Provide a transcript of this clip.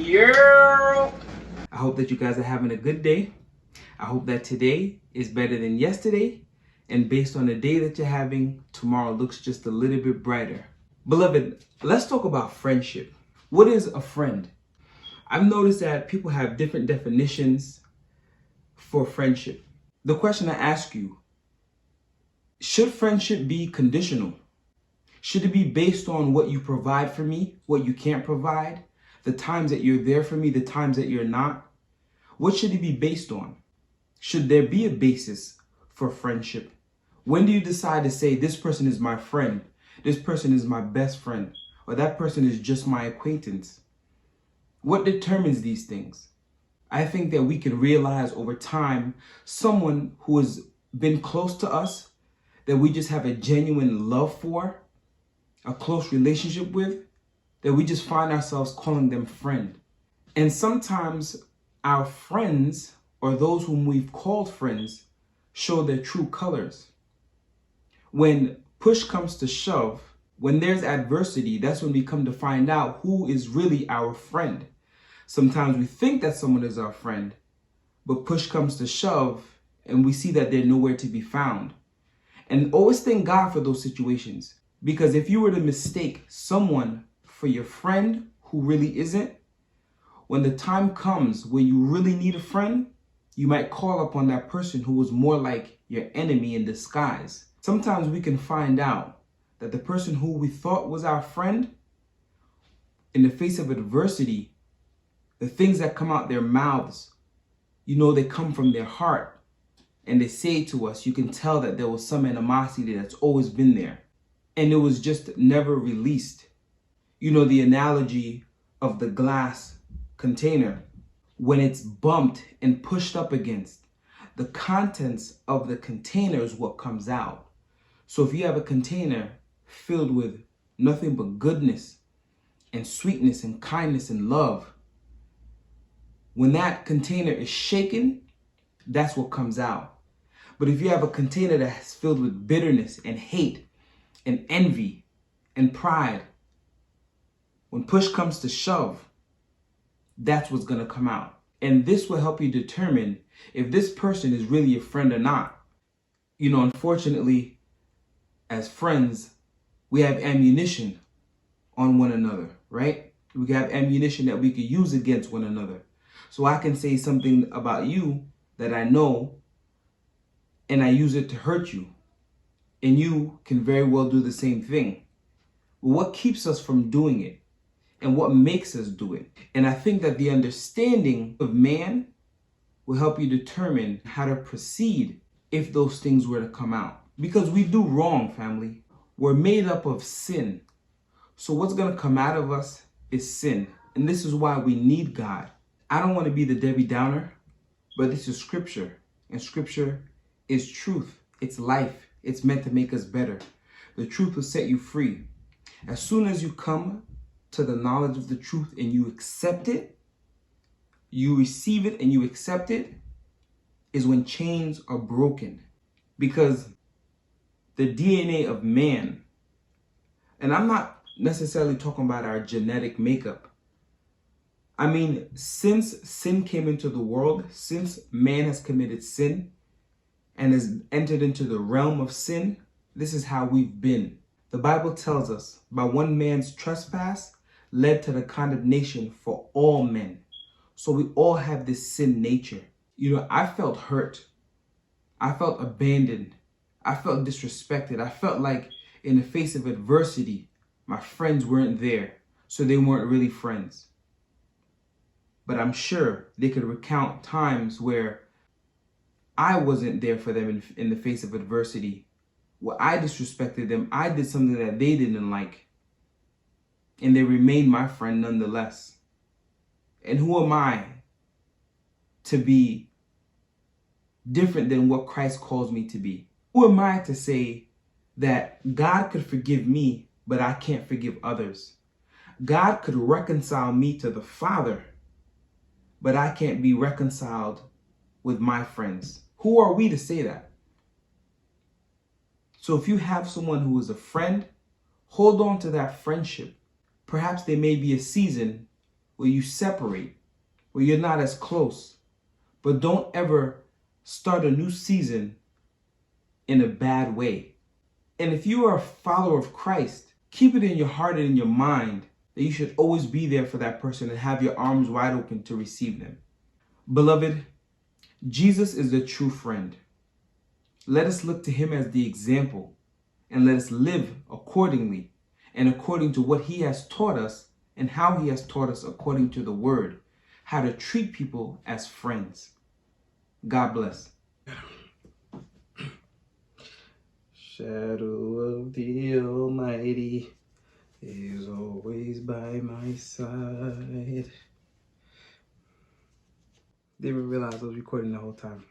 Yeah. I hope that you guys are having a good day. I hope that today is better than yesterday. And based on the day that you're having, tomorrow looks just a little bit brighter. Beloved, let's talk about friendship. What is a friend? I've noticed that people have different definitions for friendship. The question I ask you, should friendship be conditional? Should it be based on what you provide for me, what you can't provide, the times that you're there for me, the times that you're not? What should it be based on? Should there be a basis for friendship? When do you decide to say this person is my friend, this person is my best friend, or that person is just my acquaintance? What determines these things? I think that we can realize over time someone who has been close to us, that we just have a genuine love for, a close relationship with, that we just find ourselves calling them friend. And sometimes our friends, or those whom we've called friends, show their true colors. When push comes to shove, when there's adversity, that's when we come to find out who is really our friend. Sometimes we think that someone is our friend, but push comes to shove and we see that they're nowhere to be found. And always thank God for those situations. Because if you were to mistake someone for your friend who really isn't, when the time comes when you really need a friend, you might call upon that person who was more like your enemy in disguise. Sometimes we can find out that the person who we thought was our friend, in the face of adversity, the things that come out their mouths, they come from their heart. And they say to us, you can tell that there was some animosity that's always been there. And it was just never released. The analogy of the glass container, when it's bumped and pushed up against, the contents of the container is what comes out. So if you have a container filled with nothing but goodness and sweetness and kindness and love, when that container is shaken, that's what comes out. But if you have a container that's filled with bitterness and hate and envy and pride, when push comes to shove, that's what's going to come out. And this will help you determine if this person is really your friend or not. Unfortunately, as friends, we have ammunition on one another, right? We have ammunition that we could use against one another. So I can say something about you that I know, and I use it to hurt you. And you can very well do the same thing. But what keeps us from doing it? And what makes us do it? And I think that the understanding of man will help you determine how to proceed if those things were to come out. Because we do wrong, family. We're made up of sin. So what's going to come out of us is sin. And this is why we need God. I don't want to be the Debbie Downer, but this is scripture. And scripture is truth. It's life. It's meant to make us better. The truth will set you free. As soon as you come to the knowledge of the truth and you accept it, you receive it and you accept it, is when chains are broken. Because the DNA of man, and I'm not necessarily talking about our genetic makeup. I mean, since sin came into the world, since man has committed sin and has entered into the realm of sin, this is how we've been. The Bible tells us, by one man's trespass led to the condemnation for all men. So we all have this sin nature. I felt hurt. I felt abandoned. I felt disrespected. I felt like in the face of adversity, my friends weren't there. So they weren't really friends. But I'm sure they could recount times where I wasn't there for them in the face of adversity, where I disrespected them. I did something that they didn't like. And they remained my friend nonetheless. And who am I to be different than what Christ calls me to be? Who am I to say that God could forgive me, but I can't forgive others? God could reconcile me to the Father, but I can't be reconciled with my friends. Who are we to say that? So if you have someone who is a friend, hold on to that friendship. Perhaps there may be a season where you separate, where you're not as close. But don't ever start a new season in a bad way. And if you are a follower of Christ, keep it in your heart and in your mind that you should always be there for that person and have your arms wide open to receive them. Beloved, Jesus is the true friend. Let us look to him as the example, and let us live accordingly and according to what he has taught us and how he has taught us according to the word, how to treat people as friends. God bless. Shadow of the Almighty is always by my side. Didn't even realize I was recording the whole time.